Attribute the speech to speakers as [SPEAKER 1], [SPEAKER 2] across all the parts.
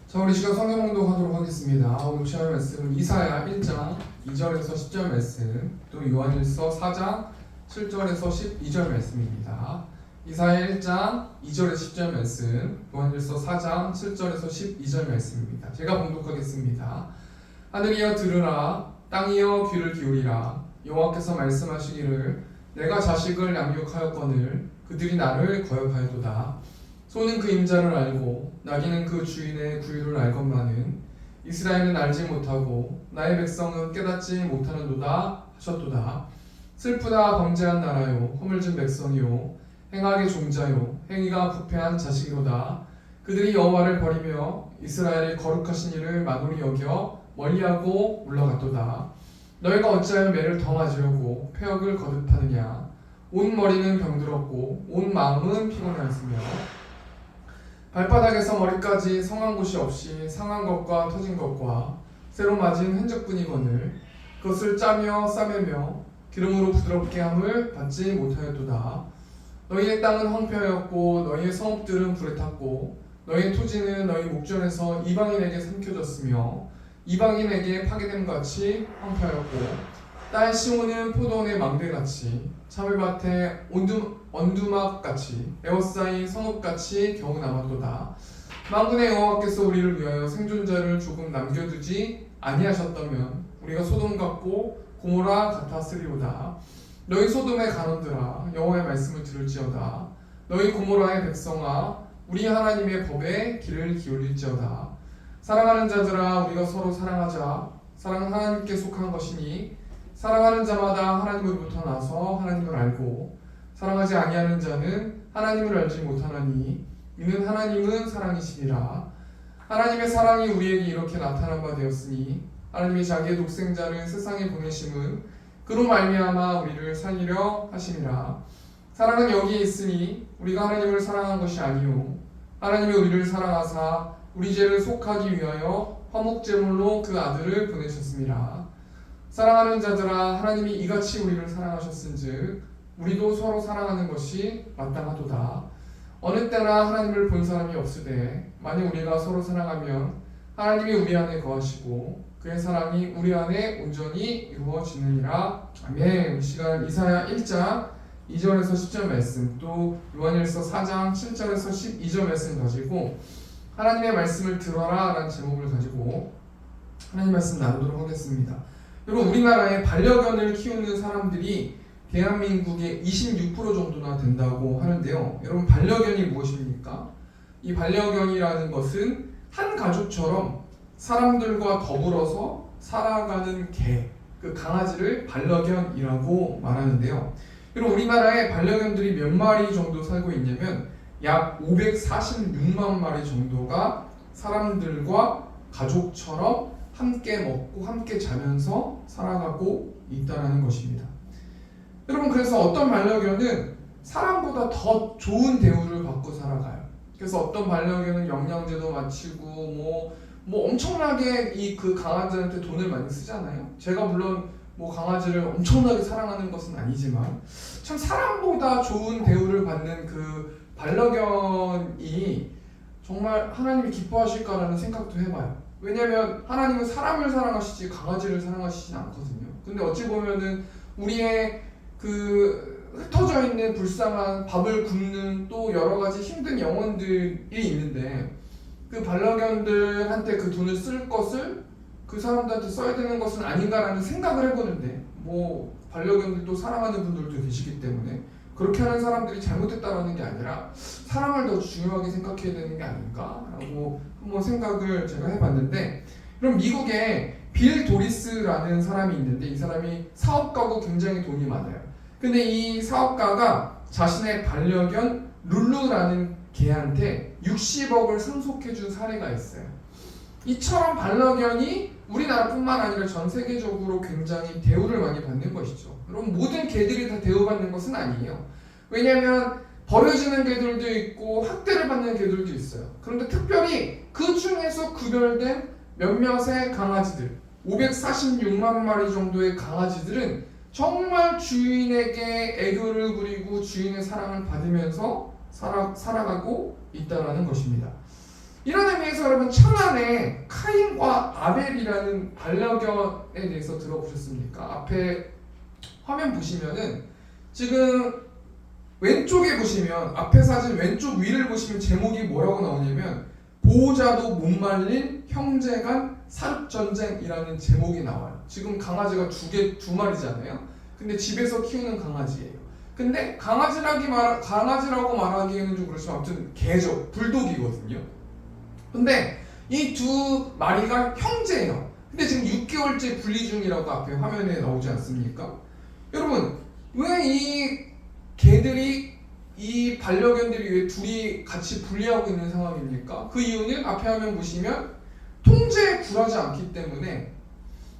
[SPEAKER 1] 자, 우리 시간 성경 공독하도록 하겠습니다. 오늘 취할 말씀은 이사야 1장 2절에서 10절 말씀, 또 요한일서 4장 7절에서 12절 말씀입니다. 이사야 1장 2절에서 10절 말씀, 요한일서 4장 7절에서 12절 말씀입니다. 제가 봉독하겠습니다. 하늘이여 들으라, 땅이여 귀를 기울이라. 여호와께서 말씀하시기를 내가 자식을 양육하였거늘 그들이 나를 거역하였도다. 소는 그 임자를 알고 나귀는 그 주인의 구유를 알건만은 이스라엘은 알지 못하고 나의 백성은 깨닫지 못하는도다 하셨도다. 슬프다 범죄한 나라요 허물진 백성이요 행악의 종자요 행위가 부패한 자식이로다. 그들이 여호와를 버리며 이스라엘의 거룩하신 이를 만홀히 여겨 멀리하고 물러갔도다. 너희가 어찌하여 매를 더 맞으려고 폐역을 거듭하느냐. 온 머리는 병들었고 온 마음은 피곤하였으며 발바닥에서 머리까지 성한 곳이 없이 상한 것과 터진 것과 새로 맞은 흔적뿐이거늘 그것을 짜며 싸매며 기름으로 부드럽게 함을 받지 못하였도다. 너희의 땅은 황폐하였고 너희의 성읍들은 불에 탔고 너희의 토지는 너희 목전에서 이방인에게 삼켜졌으며 이방인에게 파괴됨같이 황폐하였고 딸 시온은 포도원의 망대같이 참외밭의 언두막같이 에워싸인 성읍같이 겨우 남았도다. 만군의 여호와께서 우리를 위하여 생존자를 조금 남겨두지 아니하셨다면 우리가 소돔 같고 고모라 같았으리로다. 너희 소돔의 간원들아 여호와의 말씀을 들을지어다. 너희 고모라의 백성아 우리 하나님의 법에 귀를 기울일지어다. 사랑하는 자들아 우리가 서로 사랑하자. 사랑은 하나님께 속한 것이니 사랑하는 자마다 하나님으로부터 나서 하나님을 알고 사랑하지 아니하는 자는 하나님을 알지 못하나니 이는 하나님은 사랑이시니라. 하나님의 사랑이 우리에게 이렇게 나타난 바 되었으니 하나님이 자기의 독생자를 세상에 보내심은 그로 말미암아 우리를 살리려 하심이라. 사랑은 여기에 있으니 우리가 하나님을 사랑한 것이 아니요 하나님이 우리를 사랑하사 우리 죄를 속하기 위하여 화목제물로 그 아들을 보내셨습니다. 사랑하는 자들아 하나님이 이같이 우리를 사랑하셨은즉 우리도 서로 사랑하는 것이 마땅하도다. 어느 때나 하나님을 본 사람이 없으되 만일 우리가 서로 사랑하면 하나님이 우리 안에 거하시고 그의 사랑이 우리 안에 온전히 이루어지느니라. 아멘. 이 시간 이사야 1장 2절에서 10절 말씀, 또 요한일서 4장 7절에서 12절 말씀 가지고 하나님의 말씀을 들어라 라는 제목을 가지고 하나님 말씀 나누도록 하겠습니다. 여러분, 우리나라에 반려견을 키우는 사람들이 대한민국의 26% 정도나 된다고 하는데요. 여러분, 반려견이 무엇입니까? 이 반려견이라는 것은 한 가족처럼 사람들과 더불어서 살아가는 개, 그 강아지를 반려견이라고 말하는데요. 여러분, 우리나라에 반려견들이 몇 마리 정도 살고 있냐면 약 546만 마리 정도가 사람들과 가족처럼 함께 먹고 함께 자면서 살아가고 있다는 것입니다. 여러분, 그래서 어떤 반려견은 사람보다 더 좋은 대우를 받고 살아가요. 그래서 어떤 반려견은 영양제도 마치고 뭐 엄청나게 그 강아지한테 돈을 많이 쓰잖아요. 제가 물론 강아지를 엄청나게 사랑하는 것은 아니지만 참 사람보다 좋은 대우를 받는 그 반려견이 정말 하나님이 기뻐하실까라는 생각도 해봐요. 왜냐하면 하나님은 사람을 사랑하시지 강아지를 사랑하시진 않거든요. 근데 어찌 보면은 우리의 그 흩어져 있는 불쌍한 밥을 굶는 또 여러 가지 힘든 영혼들이 있는데 그 반려견들한테 그 돈을 쓸 것을 그 사람들한테 써야 되는 것은 아닌가라는 생각을 해보는데 반려견들도 사랑하는 분들도 계시기 때문에 그렇게 하는 사람들이 잘못했다라는 게 아니라 사랑을 더 중요하게 생각해야 되는 게 아닌가라고 한번 생각을 제가 해봤는데, 그럼 미국에 빌 도리스라는 사람이 있는데 이 사람이 사업가고 굉장히 돈이 많아요. 근데 이 사업가가 자신의 반려견 룰루라는 개한테 60억을 상속해준 사례가 있어요. 이처럼 반려견이 우리나라뿐만 아니라 전 세계적으로 굉장히 대우를 많이 받는 것이죠. 여러분, 모든 개들이 다 대우받는 것은 아니에요. 왜냐하면 버려지는 개들도 있고 학대를 받는 개들도 있어요. 그런데 특별히 그 중에서 구별된 몇몇의 강아지들, 546만 마리 정도의 강아지들은 정말 주인에게 애교를 부리고 주인의 사랑을 받으면서 살아가고 있다라는 것입니다. 이런 의미에서 여러분 천안에 카인과 아벨이라는 반려견에 대해서 들어보셨습니까? 앞에 화면 보시면은 지금 왼쪽에 보시면 앞에 사진 왼쪽 위를 보시면 제목이 뭐라고 나오냐면 보호자도 못 말린 형제간 사육전쟁이라는 제목이 나와요. 지금 강아지가 두 마리잖아요. 근데 집에서 키우는 강아지예요. 근데 강아지라고 말하기에는 좀 그렇지만 아무튼 개죠. 불독이거든요. 근데 이 두 마리가 형제예요. 근데 지금 6개월째 분리 중이라고 앞에 화면에 나오지 않습니까? 여러분, 왜 이 개들이 이 반려견들이 왜 둘이 같이 분리하고 있는 상황입니까? 그 이유는 앞에 화면 보시면 통제에 굴하지 않기 때문에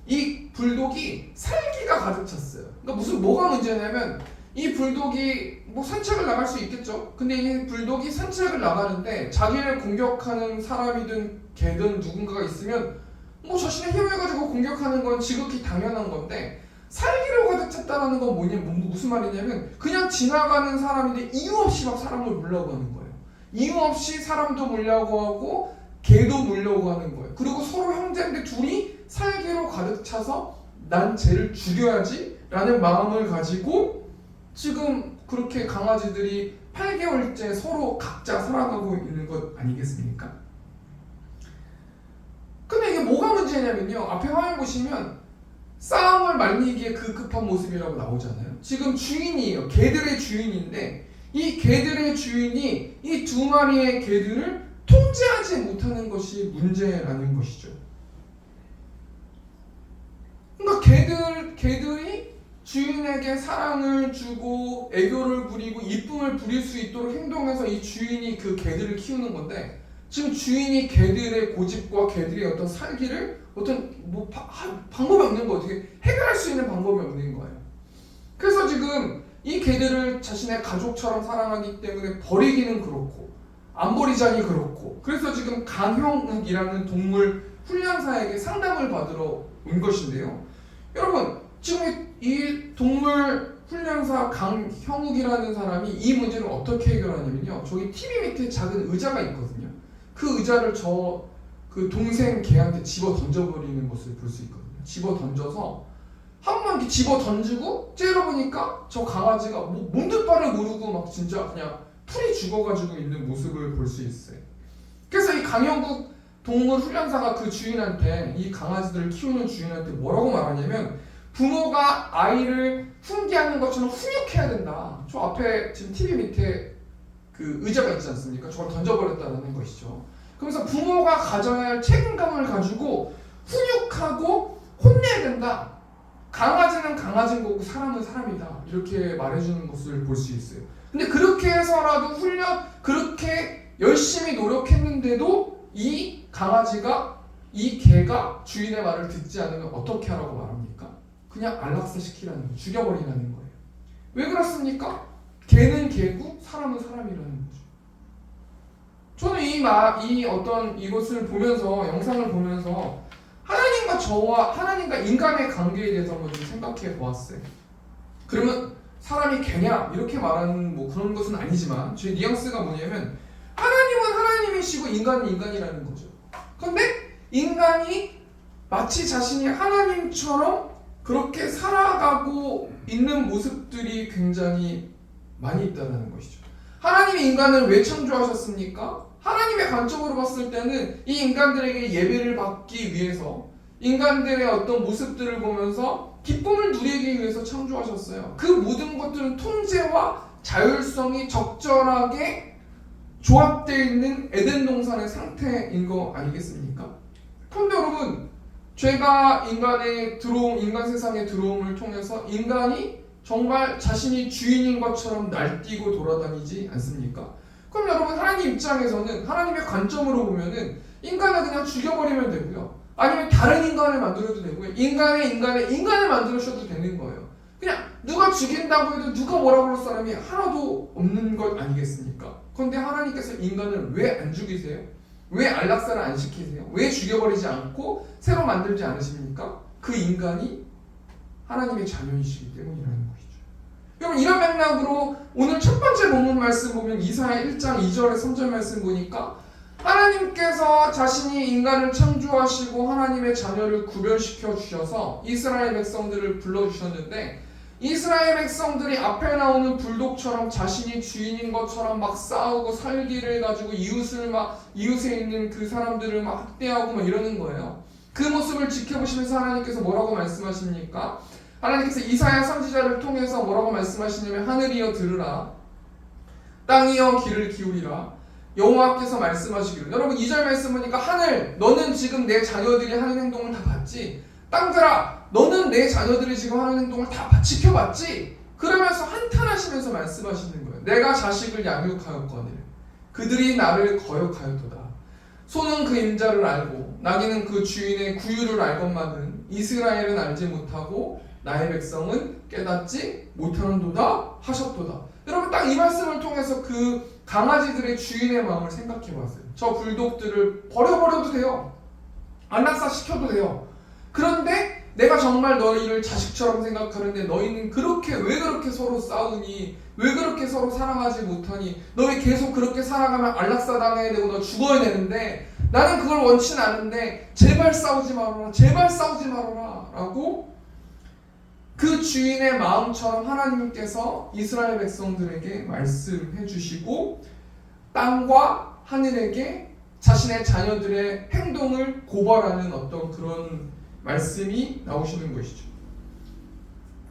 [SPEAKER 1] 이 불독이 살기가 가득 찼어요. 그러니까 뭐가 문제냐면 이 불독이 뭐 산책을 나갈 수 있겠죠. 근데 이 불독이 산책을 나가는데 자기를 공격하는 사람이든 개든 누군가가 있으면 뭐 자신의 힘을 가지고 공격하는 건 지극히 당연한 건데 살기로 가득 찼다는 건 무슨 말이냐면 그냥 지나가는 사람인데 이유 없이 막 사람을 물려고 하는 거예요. 이유 없이 사람도 물려고 하고 개도 물려고 하는 거예요. 그리고 서로 형제인데 둘이 살기로 가득 차서 난 쟤를 죽여야지 라는 마음을 가지고 지금 그렇게 강아지들이 8개월째 서로 각자 살아가고 있는 것 아니겠습니까? 근데 이게 뭐가 문제냐면요, 앞에 화면 보시면 싸움을 말리기에 급급한 모습이라고 나오잖아요. 지금 주인이에요. 개들의 주인인데 이 개들의 주인이 이 두 마리의 개들을 통제하지 못하는 것이 문제라는 것이죠. 그러니까 개들이 주인에게 사랑을 주고 애교를 부리고 이쁨을 부릴 수 있도록 행동해서 이 주인이 그 개들을 키우는 건데 지금 주인이 개들의 고집과 개들의 어떤 살기를 방법이 없는 거예요. 어떻게 해결할 수 있는 방법이 없는 거예요. 그래서 지금 이 개들을 자신의 가족처럼 사랑하기 때문에 버리기는 그렇고 안 버리자니 그렇고 그래서 지금 강형욱이라는 동물 훈련사에게 상담을 받으러 온 것인데요. 여러분 지금 이 동물 훈련사 강형욱이라는 사람이 이 문제를 어떻게 해결하냐면요. 저기 TV 밑에 작은 의자가 있거든요. 그 의자를 그 동생 개한테 집어 던져버리는 것을 볼 수 있거든요. 집어 던져서 한 번 이렇게 집어 던지고 째려보니까 저 강아지가 뭐 몸둘 바를 모르고 막 진짜 그냥 풀이 죽어가지고 있는 모습을 볼 수 있어요. 그래서 이 강형국 동물 훈련사가 그 주인한테 이 강아지들을 키우는 주인한테 뭐라고 말하냐면 부모가 아이를 훈계하는 것처럼 훈육해야 된다. 저 앞에 지금 TV 밑에 그 의자가 있지 않습니까? 저걸 던져버렸다는 것이죠. 그래서 부모가 가져야 할 책임감을 가지고 훈육하고 혼내야 된다. 강아지는 강아지인 거고 사람은 사람이다. 이렇게 말해주는 것을 볼 수 있어요. 근데 그렇게 해서라도 그렇게 열심히 노력했는데도 이 강아지가 이 개가 주인의 말을 듣지 않으면 어떻게 하라고 말합니까? 그냥 안락사시키라는 거예요. 죽여버리라는 거예요. 왜 그렇습니까? 개는 개고 사람은 사람이라는 거죠. 저는 이것을 보면서 영상을 보면서 하나님과 인간의 관계에 대해서 한번 좀 생각해 보았어요. 그러면 사람이 개냐 이렇게 말하는 뭐 그런 것은 아니지만 제 뉘앙스가 뭐냐면 하나님은 하나님이시고 인간은 인간이라는 거죠. 그런데 인간이 마치 자신이 하나님처럼 그렇게 살아가고 있는 모습들이 굉장히 많이 있다는 것이죠. 하나님이 인간을 왜 창조하셨습니까? 하나님의 관점으로 봤을 때는 이 인간들에게 예배를 받기 위해서 인간들의 어떤 모습들을 보면서 기쁨을 누리기 위해서 창조하셨어요. 그 모든 것들은 통제와 자율성이 적절하게 조합되어 있는 에덴 동산의 상태인 거 아니겠습니까? 그런데 여러분, 죄가 인간 세상에 들어옴을 통해서 인간이 정말 자신이 주인인 것처럼 날뛰고 돌아다니지 않습니까? 그럼 여러분 하나님 입장에서는 하나님의 관점으로 보면은 인간을 그냥 죽여버리면 되고요. 아니면 다른 인간을 만들어도 되고요. 인간을 만들어셔도 되는 거예요. 그냥 누가 죽인다고 해도 누가 뭐라고 할 사람이 하나도 없는 것 아니겠습니까? 그런데 하나님께서 인간을 왜 안 죽이세요? 왜 안락사를 안 시키세요? 왜 죽여버리지 않고 새로 만들지 않으십니까? 그 인간이 하나님의 자녀이시기 때문이라는 것이죠. 여러분, 이런 맥락으로 오늘 첫 번째 본문 말씀 보면 이사야 1장 2절에 3절 말씀 보니까 하나님께서 자신이 인간을 창조하시고 하나님의 자녀를 구별시켜 주셔서 이스라엘 백성들을 불러주셨는데, 이스라엘 백성들이 앞에 나오는 불독처럼 자신이 주인인 것처럼 막 싸우고 살기를 가지고 이웃에 있는 그 사람들을 막 학대하고 막 이러는 거예요. 그 모습을 지켜보시면서 하나님께서 뭐라고 말씀하십니까? 하나님께서 이사야 선지자를 통해서 뭐라고 말씀하시냐면, 하늘이여 들으라, 땅이여 귀를 기울이라, 여호와께서 말씀하시기를. 여러분, 2절 말씀 보니까 하늘, 너는 지금 내 자녀들이 하는 행동을 다 봤지? 땅들아, 너는 내 자녀들이 지금 하는 행동을 다 지켜봤지? 그러면서 한탄하시면서 말씀하시는 거예요. 내가 자식을 양육하였거늘 그들이 나를 거역하였도다. 소는 그 임자를 알고 나귀는 그 주인의 구유를 알건만은 이스라엘은 알지 못하고 나의 백성은 깨닫지 못하는도다 하셨도다. 여러분, 딱 이 말씀을 통해서 그 강아지들의 주인의 마음을 생각해 봤어요. 저 불독들을 버려버려도 돼요. 안락사 시켜도 돼요. 그런데 내가 정말 너희를 자식처럼 생각하는데 너희는 왜 그렇게 서로 싸우니? 왜 그렇게 서로 사랑하지 못하니? 너희 계속 그렇게 살아가면 안락사 당해야 되고 너 죽어야 되는데 나는 그걸 원치는 않은데 제발 싸우지 말아라, 제발 싸우지 말아라 라고 그 주인의 마음처럼 하나님께서 이스라엘 백성들에게 말씀해 주시고 땅과 하늘에게 자신의 자녀들의 행동을 고발하는 어떤 그런 말씀이 나오시는 것이죠.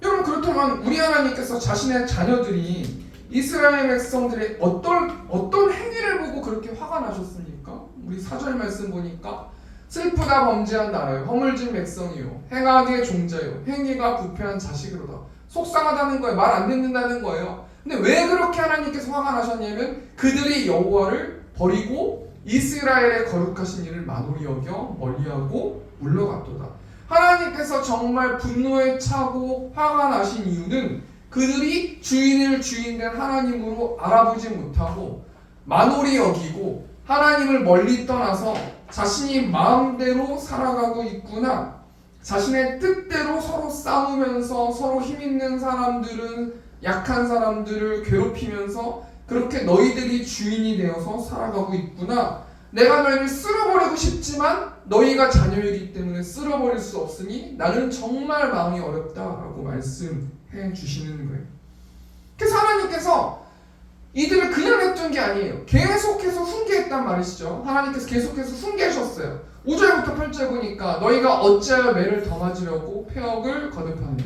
[SPEAKER 1] 여러분, 그렇다면 우리 하나님께서 자신의 자녀들이 이스라엘 백성들의 어떤 행위를 보고 그렇게 화가 나셨습니까? 우리 4절 말씀 보니까 슬프다 범죄한 나라요, 허물진 백성이요, 행악의 종자요, 행위가 부패한 자식으로다. 속상하다는 거예요. 말 안 듣는다는 거예요. 근데 왜 그렇게 하나님께서 화가 나셨냐면 그들이 여호와를 버리고 이스라엘의 거룩하신 일을 만홀히 여겨 멀리하고 물러갔도다. 하나님께서 정말 분노에 차고 화가 나신 이유는 그들이 주인을 주인된 하나님으로 알아보지 못하고 만홀히 여기고 하나님을 멀리 떠나서 자신이 마음대로 살아가고 있구나, 자신의 뜻대로 서로 싸우면서 서로 힘있는 사람들은 약한 사람들을 괴롭히면서 그렇게 너희들이 주인이 되어서 살아가고 있구나, 내가 너희를 쓸어버리고 싶지만 너희가 자녀이기 때문에 쓸어버릴 수 없으니 나는 정말 마음이 어렵다라고 말씀해 주시는 거예요. 그래서 하나님께서 이들을 그냥 냅둔 게 아니에요. 계속해서 훈계했단 말이시죠. 하나님께서 계속해서 훈계하셨어요. 5절부터 8절 보니까 너희가 어찌하여 매를 더 맞으려고 폐역을 거듭하느냐,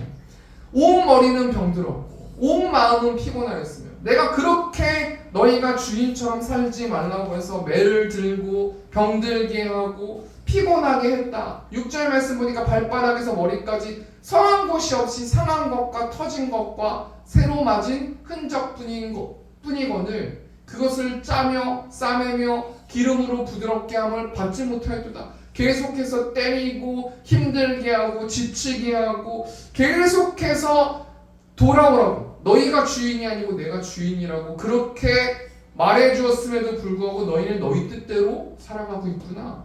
[SPEAKER 1] 온 머리는 병들었고 온 마음은 피곤하였으며 내가 그렇게 너희가 주인처럼 살지 말라고 해서 매를 들고 병들게 하고 피곤하게 했다. 6절 말씀 보니까 발바닥에서 머리까지 성한 곳이 없이 상한 것과 터진 것과 새로 맞은 흔적뿐이거늘 그것을 짜며 싸매며 기름으로 부드럽게 함을 받지 못하였도다. 계속해서 때리고 힘들게 하고 지치게 하고 계속해서 돌아오라고, 너희가 주인이 아니고 내가 주인이라고 그렇게 말해주었음에도 불구하고 너희는 너희 뜻대로 살아가고 있구나.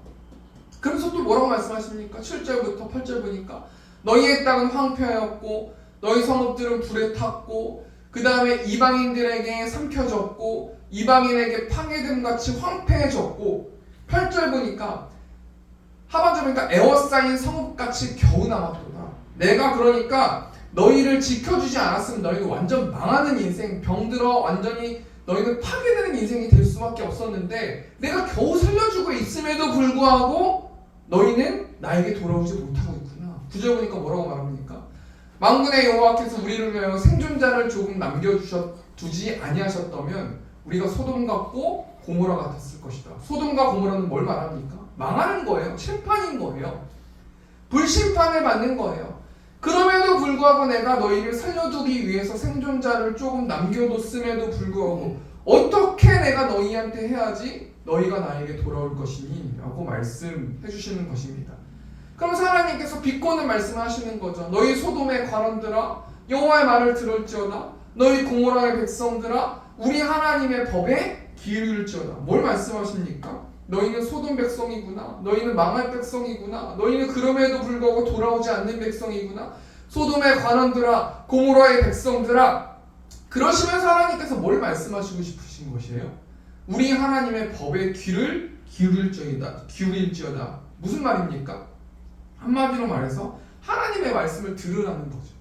[SPEAKER 1] 그러면서 또 뭐라고 말씀하십니까? 7절부터 8절 보니까 너희의 땅은 황폐하였고 너희 성읍들은 불에 탔고 그 다음에 이방인들에게 삼켜졌고 이방인에게 파괴됨같이 황폐해졌고, 8절 보니까 하반절 보니까 에워싸인 성읍같이 겨우 남았도다. 내가 그러니까 너희를 지켜주지 않았으면 너희는 완전 망하는 인생, 병들어 완전히 너희는 파괴되는 인생이 될 수밖에 없었는데 내가 겨우 살려주고 있음에도 불구하고 너희는 나에게 돌아오지 못하고 있구나. 9절 보니까 뭐라고 말합니까? 만군의 여호와께서 우리를 위하여 생존자를 조금 남겨두지 아니하셨다면 우리가 소돔 같고 고모라 같았을 것이다. 소돔과 고모라는 뭘 말합니까? 망하는 거예요. 심판인 거예요. 불심판을 받는 거예요. 그럼에도 불구하고 내가 너희를 살려두기 위해서 생존자를 조금 남겨뒀음에도 불구하고 어떻게 내가 너희한테 해야지 너희가 나에게 돌아올 것이니? 라고 말씀해 주시는 것입니다. 그러면서 하나님께서 비꼬는 말씀을 하시는 거죠. 너희 소돔의 관원들아 여호와의 말을 들을지어다. 너희 고모라의 백성들아 우리 하나님의 법에 기울일지어다. 뭘 말씀하십니까? 너희는 소돔 백성이구나. 너희는 망할 백성이구나. 너희는 그럼에도 불구하고 돌아오지 않는 백성이구나. 소돔의 관원들아, 고모라의 백성들아. 그러시면서 하나님께서 뭘 말씀하시고 싶으신 것이에요? 우리 하나님의 법에 귀를 기울일지어다. 무슨 말입니까? 한마디로 말해서 하나님의 말씀을 들으라는 거죠.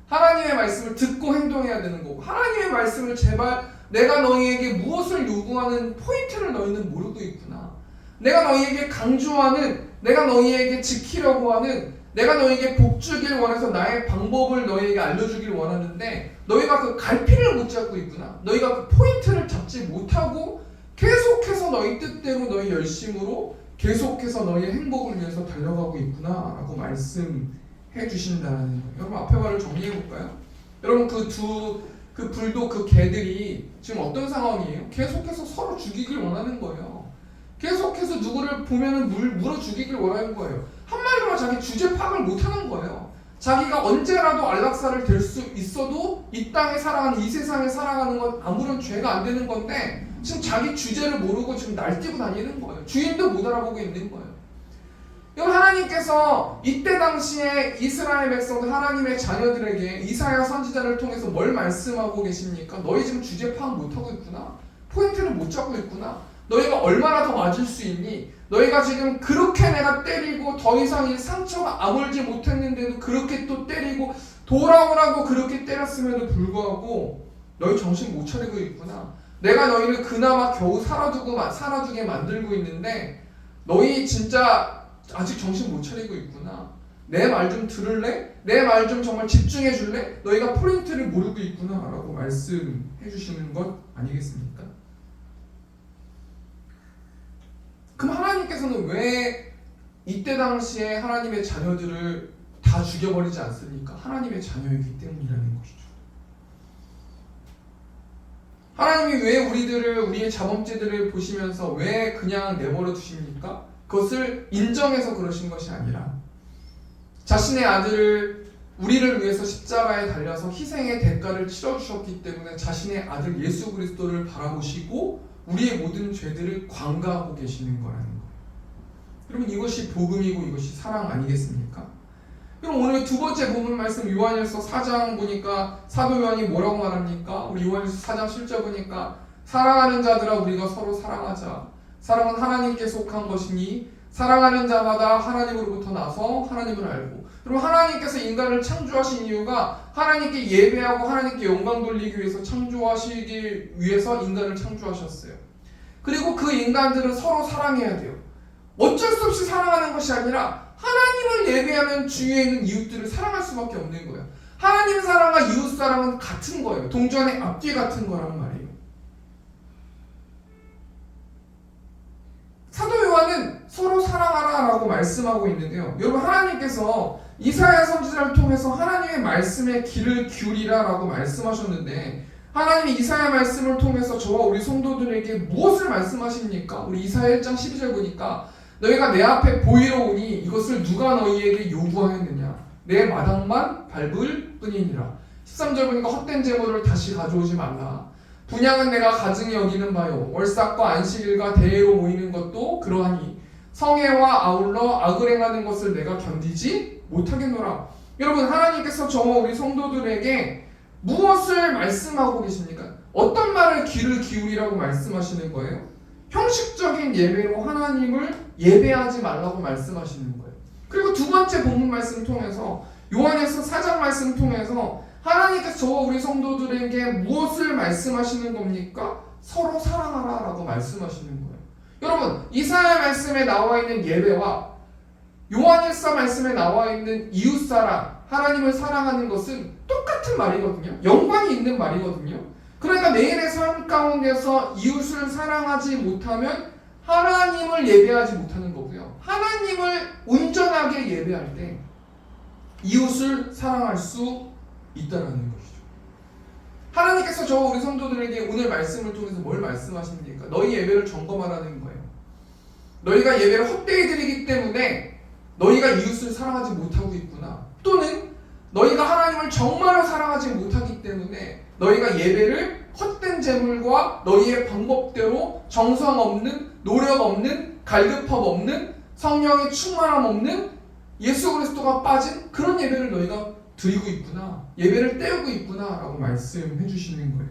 [SPEAKER 1] 하나님의 말씀을 듣고 행동해야 되는 거고, 하나님의 말씀을 제발 내가 너희에게 무엇을 요구하는 포인트를 너희는 모르고 있구나. 내가 너희에게 강조하는, 내가 너희에게 지키려고 하는, 내가 너희에게 복 주길 원해서 나의 방법을 너희에게 알려주길 원하는데 너희가 그 갈피를 못 잡고 있구나. 너희가 그 포인트를 잡지 못하고 계속해서 너희 뜻대로 너희 열심으로 계속해서 너희의 행복을 위해서 달려가고 있구나 라고 말씀해 주신다는 거예요. 여러분 앞에 말을 정리해 볼까요? 여러분 그 불도 그 개들이 지금 어떤 상황이에요? 계속해서 서로 죽이길 원하는 거예요. 계속해서 누구를 보면은 물어 죽이길 원하는 거예요. 한마디로 자기 주제 파악을 못하는 거예요. 자기가 언제라도 안락사를 될 수 있어도 이 땅에 살아가는, 이 세상에 살아가는 건 아무런 죄가 안 되는 건데 지금 자기 주제를 모르고 지금 날뛰고 다니는 거예요. 주인도 못 알아보고 있는 거예요. 여러분 하나님께서 이때 당시에 이스라엘 백성들, 하나님의 자녀들에게 이사야 선지자를 통해서 뭘 말씀하고 계십니까? 너희 지금 주제 파악 못하고 있구나. 포인트를 못 잡고 있구나. 너희가 얼마나 더 맞을 수 있니? 너희가 지금 그렇게 내가 때리고 더 이상 이 상처가 아물지 못했는데도 그렇게 또 때리고 돌아오라고 그렇게 때렸음에도 불구하고 너희 정신 못 차리고 있구나. 내가 너희를 그나마 겨우 살아두게 만들고 있는데 너희 진짜 아직 정신 못 차리고 있구나. 내 말 좀 들을래? 내 말 좀 정말 집중해 줄래? 너희가 포인트를 모르고 있구나 라고 말씀해 주시는 것 아니겠습니까? 그럼 하나님께서는 왜 이때 당시에 하나님의 자녀들을 다 죽여버리지 않습니까? 하나님의 자녀이기 때문이라는 것이죠. 하나님이 왜 우리의 자범죄들을 보시면서 왜 그냥 내버려 두십니까? 그것을 인정해서 그러신 것이 아니라 자신의 아들을 우리를 위해서 십자가에 달려서 희생의 대가를 치러주셨기 때문에 자신의 아들 예수 그리스도를 바라보시고 우리의 모든 죄들을 관가하고 계시는 거라는 거예요. 여러분 이것이 복음이고 이것이 사랑 아니겠습니까? 그럼 오늘 두 번째 본문 말씀 요한일서 4장 보니까 사도 요한이 뭐라고 말합니까? 우리 요한일서 4장 10절 보니까 사랑하는 자들아 우리가 서로 사랑하자. 사랑은 하나님께 속한 것이니 사랑하는 자마다 하나님으로부터 나서 하나님을 알고. 그럼 하나님께서 인간을 창조하신 이유가 하나님께 예배하고 하나님께 영광 돌리기 위해서 창조하시기 위해서 인간을 창조하셨어요. 그리고 그 인간들은 서로 사랑해야 돼요. 어쩔 수 없이 사랑하는 것이 아니라 하나님을 예배하면 주위에 있는 이웃들을 사랑할 수밖에 없는 거예요. 하나님 사랑과 이웃 사랑은 같은 거예요. 동전의 앞뒤 같은 거란 말이에요. 사도 요한은 서로 사랑하라 라고 말씀하고 있는데요. 여러분 하나님께서 이사야 선지자를 통해서 하나님의 말씀에 귀를 기울이라 라고 말씀하셨는데 하나님이 이사야 말씀을 통해서 저와 우리 성도들에게 무엇을 말씀하십니까? 우리 이사야 1장 12절 보니까 너희가 내 앞에 보이러 오니 이것을 누가 너희에게 요구하였느냐? 내 마당만 밟을 뿐이니라. 13절 보니까 헛된 제물을 다시 가져오지 말라. 분향은 내가 가증히 여기는 바요. 월삭과 안식일과 대회로 모이는 것도 그러하니 성회와 아울러 악을 행하는 것을 내가 견디지 못하겠노라. 여러분 하나님께서 저와 우리 성도들에게 무엇을 말씀하고 계십니까? 어떤 말을 귀를 기울이라고 말씀하시는 거예요? 형식적인 예배로 하나님을 예배하지 말라고 말씀하시는 거예요. 그리고 두 번째 본문 말씀 통해서 요한일서 4장 말씀 통해서 하나님께서 저와 우리 성도들에게 무엇을 말씀하시는 겁니까? 서로 사랑하라 라고 말씀하시는 거예요. 여러분 이사야 말씀에 나와 있는 예배와 요한일서 말씀에 나와 있는 이웃사랑, 하나님을 사랑하는 것은 똑같은 말이거든요. 연관이 있는 말이거든요. 그러니까 매일의 삶 가운데서 이웃을 사랑하지 못하면 하나님을 예배하지 못하는 거고요. 하나님을 온전하게 예배할 때 이웃을 사랑할 수 있다라는 것이죠. 하나님께서 저와 우리 성도들에게 오늘 말씀을 통해서 뭘 말씀하십니까? 너희 예배를 점검하라는 거예요. 너희가 예배를 헛되이 드리기 때문에 너희가 이웃을 사랑하지 못하고 있구나. 또는 너희가 하나님을 정말로 사랑하지 못하기 때문에 너희가 예배를 헛된 제물과 너희의 방법대로 정성 없는, 노력 없는, 갈급함 없는, 성령의 충만함 없는, 예수 그리스도가 빠진 그런 예배를 너희가 드리고 있구나, 예배를 떼우고 있구나 라고 말씀해 주시는 거예요.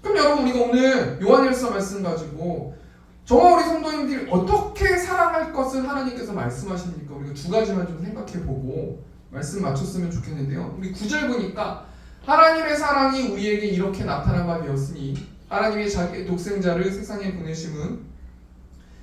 [SPEAKER 1] 그럼 여러분, 우리가 오늘 요한일서 말씀 가지고 저와 우리 성도님들이 어떻게 사랑할 것을 하나님께서 말씀하십니까? 우리가 두 가지만 좀 생각해 보고 말씀 맞췄으면 좋겠는데요. 우리 9절 보니까 하나님의 사랑이 우리에게 이렇게 나타난 바 되었으니 하나님의 자기의 독생자를 세상에 보내심은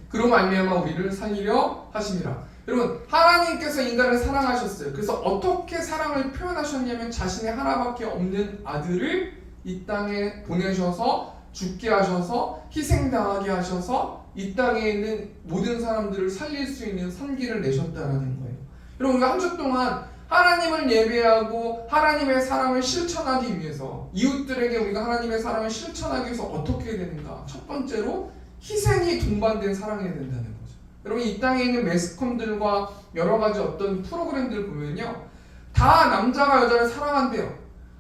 [SPEAKER 1] 그로 말미암아 우리를 살리려 하심이라. 여러분, 하나님께서 인간을 사랑하셨어요. 그래서 어떻게 사랑을 표현하셨냐면 자신의 하나밖에 없는 아들을 이 땅에 보내셔서 죽게 하셔서 희생당하게 하셔서 이 땅에 있는 모든 사람들을 살릴 수 있는 선기를 내셨다라는 거예요. 여러분, 우리가 한 주 동안 하나님을 예배하고 하나님의 사랑을 실천하기 위해서, 이웃들에게 우리가 하나님의 사랑을 실천하기 위해서 어떻게 해야 되는가? 첫 번째로 희생이 동반된 사랑해야 된다는 거죠. 여러분, 이 땅에 있는 매스컴들과 여러 가지 어떤 프로그램들 보면요, 다 남자가 여자를 사랑한대요.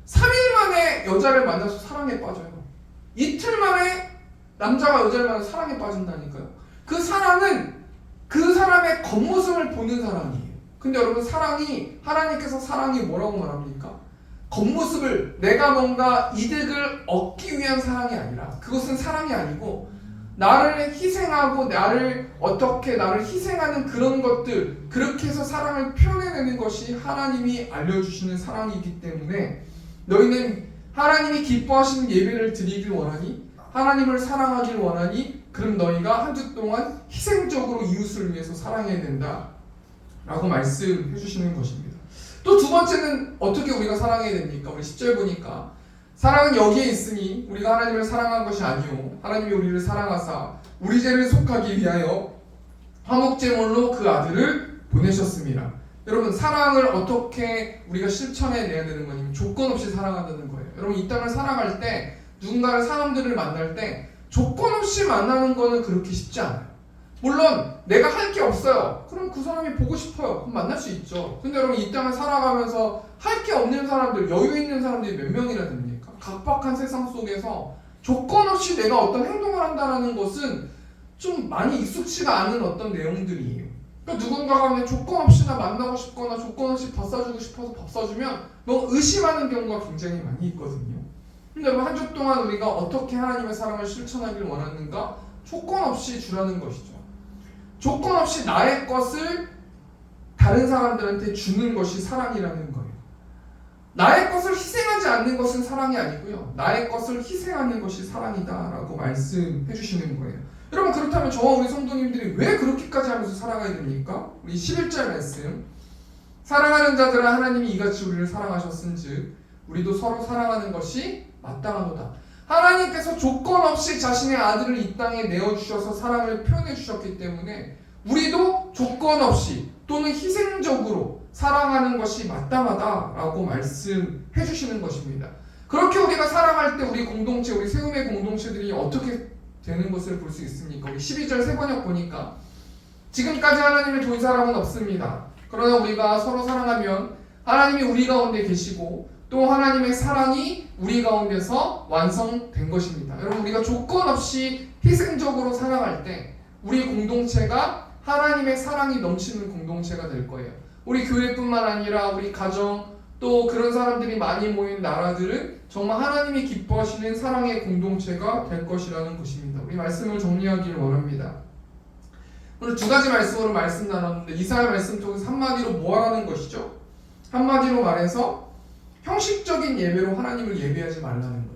[SPEAKER 1] 3일 만에 여자를 만나서 사랑에 빠져요. 이틀 만에 남자가 여자를 만나서 사랑에 빠진다니까요. 그 사랑은 그 사람의 겉모습을 보는 사랑이에요. 근데 여러분, 사랑이, 하나님께서 사랑이 뭐라고 말합니까? 겉모습을, 내가 뭔가 이득을 얻기 위한 사랑이 아니라, 그것은 사랑이 아니고 나를 희생하고 나를 희생하는 그런 것들, 그렇게 해서 사랑을 표현해내는 것이 하나님이 알려주시는 사랑이기 때문에 너희는 하나님이 기뻐하시는 예배를 드리길 원하니, 하나님을 사랑하길 원하니, 그럼 너희가 한 주 동안 희생적으로 이웃을 위해서 사랑해야 된다 라고 말씀해 주시는 것입니다. 또 두 번째는 어떻게 우리가 사랑해야 됩니까? 우리 10절 보니까 사랑은 여기에 있으니 우리가 하나님을 사랑한 것이 아니오 하나님이 우리를 사랑하사 우리 죄를 속하기 위하여 화목제물로 그 아들을 보내셨습니다. 여러분, 사랑을 어떻게 우리가 실천해내야 되는 거냐면 조건 없이 사랑한다는 거예요. 여러분, 이 땅을 살아갈 때 누군가를, 사람들을 만날 때 조건 없이 만나는 거는 그렇게 쉽지 않아요. 물론 내가 할 게 없어요. 그럼 그 사람이 보고 싶어요. 그럼 만날 수 있죠. 근데 여러분, 이 땅을 살아가면서 할 게 없는 사람들, 여유 있는 사람들이 몇 명이나 됩니까? 각박한 세상 속에서 조건 없이 내가 어떤 행동을 한다는 것은 좀 많이 익숙치가 않은 어떤 내용들이에요. 그러니까 누군가가 그냥 조건 없이나 만나고 싶거나 조건 없이 밥 사주고 싶어서 밥 사주면 너무 의심하는 경우가 굉장히 많이 있거든요. 근데 여러분, 한 주 동안 우리가 어떻게 하나님의 사랑을 실천하길 원하는가? 조건 없이 주라는 것이죠. 조건 없이 나의 것을 다른 사람들한테 주는 것이 사랑이라는 거예요. 나의 것을 희생하지 않는 것은 사랑이 아니고요, 나의 것을 희생하는 것이 사랑이다라고 말씀해 주시는 거예요. 여러분, 그렇다면 저와 우리 성도님들이 왜 그렇게까지 하면서 살아가야 됩니까? 우리 11절 말씀, 사랑하는 자들아 하나님이 이같이 우리를 사랑하셨은즉 우리도 서로 사랑하는 것이 마땅하도다. 하나님께서 조건 없이 자신의 아들을 이 땅에 내어주셔서 사랑을 표현해 주셨기 때문에 우리도 조건 없이 또는 희생적으로 사랑하는 것이 마땅하다라고 말씀해 주시는 것입니다. 그렇게 우리가 사랑할 때 우리 공동체, 우리 세움의 공동체들이 어떻게 되는 것을 볼 수 있습니까? 우리 12절 세번역 보니까 지금까지 하나님을 본 사람은 없습니다. 그러나 우리가 서로 사랑하면 하나님이 우리 가운데 계시고 또 하나님의 사랑이 우리 가운데서 완성된 것입니다. 여러분, 우리가 조건 없이 희생적으로 사랑할 때 우리 공동체가 하나님의 사랑이 넘치는 공동체가 될 거예요. 우리 교회뿐만 아니라 우리 가정, 또 그런 사람들이 많이 모인 나라들은 정말 하나님이 기뻐하시는 사랑의 공동체가 될 것이라는 것입니다. 우리 말씀을 정리하기를 원합니다. 오늘 두 가지 말씀으로 말씀 나눴는데 이사야 말씀 통해서 한마디로 뭐 하는 것이죠? 한마디로 말해서 형식적인 예배로 하나님을 예배하지 말라는 거예요.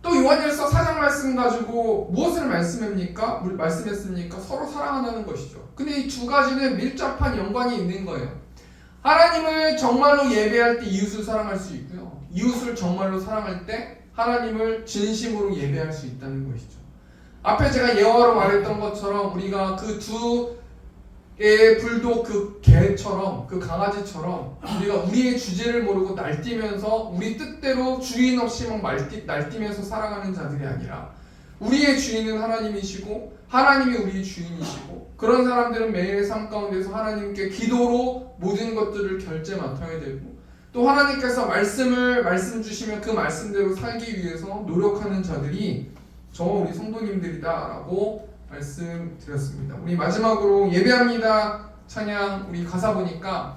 [SPEAKER 1] 또 요한일서 4장 말씀 가지고 무엇을 말씀했습니까? 서로 사랑하는 것이죠. 근데 이 두 가지는 밀접한 연관이 있는 거예요. 하나님을 정말로 예배할 때 이웃을 사랑할 수 있고요, 이웃을 정말로 사랑할 때 하나님을 진심으로 예배할 수 있다는 것이죠. 앞에 제가 예화로 말했던 것처럼 우리가 그 두 개의 불독, 그 개처럼, 그 강아지처럼 우리가 우리의 주제를 모르고 날뛰면서 우리 뜻대로 주인 없이 막 날뛰면서 살아가는 자들이 아니라 우리의 주인은 하나님이시고 하나님이 우리의 주인이시고 그런 사람들은 매일의 삶 가운데서 하나님께 기도로 모든 것들을 결제 맡아야 되고 또 하나님께서 말씀 주시면 그 말씀대로 살기 위해서 노력하는 자들이 저와 우리 성도님들이다라고 말씀드렸습니다. 우리 마지막으로 예배합니다 찬양, 우리 가사 보니까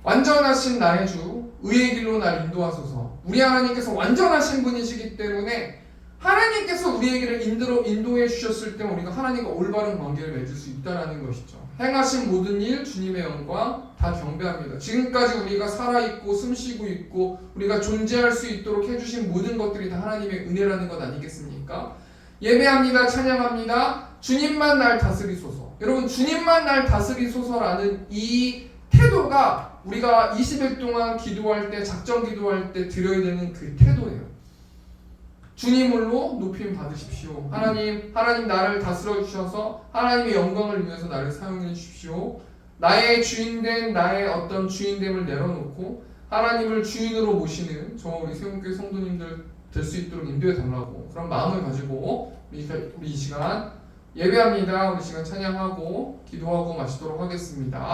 [SPEAKER 1] 완전하신 나의 주 의의 길로 날 인도하소서. 우리 하나님께서 완전하신 분이시기 때문에 하나님께서 우리에게를 인도해 주셨을 때 우리가 하나님과 올바른 관계를 맺을 수 있다는 것이죠. 행하신 모든 일 주님의 영광 다 경배합니다. 지금까지 우리가 살아있고 숨쉬고 있고 우리가 존재할 수 있도록 해주신 모든 것들이 다 하나님의 은혜라는 것 아니겠습니까? 예배합니다. 찬양합니다. 주님만 날 다스리소서. 여러분, 주님만 날 다스리소서라는 이 태도가 우리가 20일 동안 기도할 때, 작정 기도할 때 드려야 되는 그 태도예요. 주님으로 높임 받으십시오. 하나님 나를 다스려 주셔서 하나님의 영광을 위해서 나를 사용해 주십시오. 나의 주인된 나의 어떤 주인됨을 내려놓고 하나님을 주인으로 모시는 저 우리 세운교회 성도님들 될 수 있도록 인도해 달라고 그런 마음을 가지고 우리 이 시간 예배합니다. 우리 시간 찬양하고 기도하고 마치도록 하겠습니다.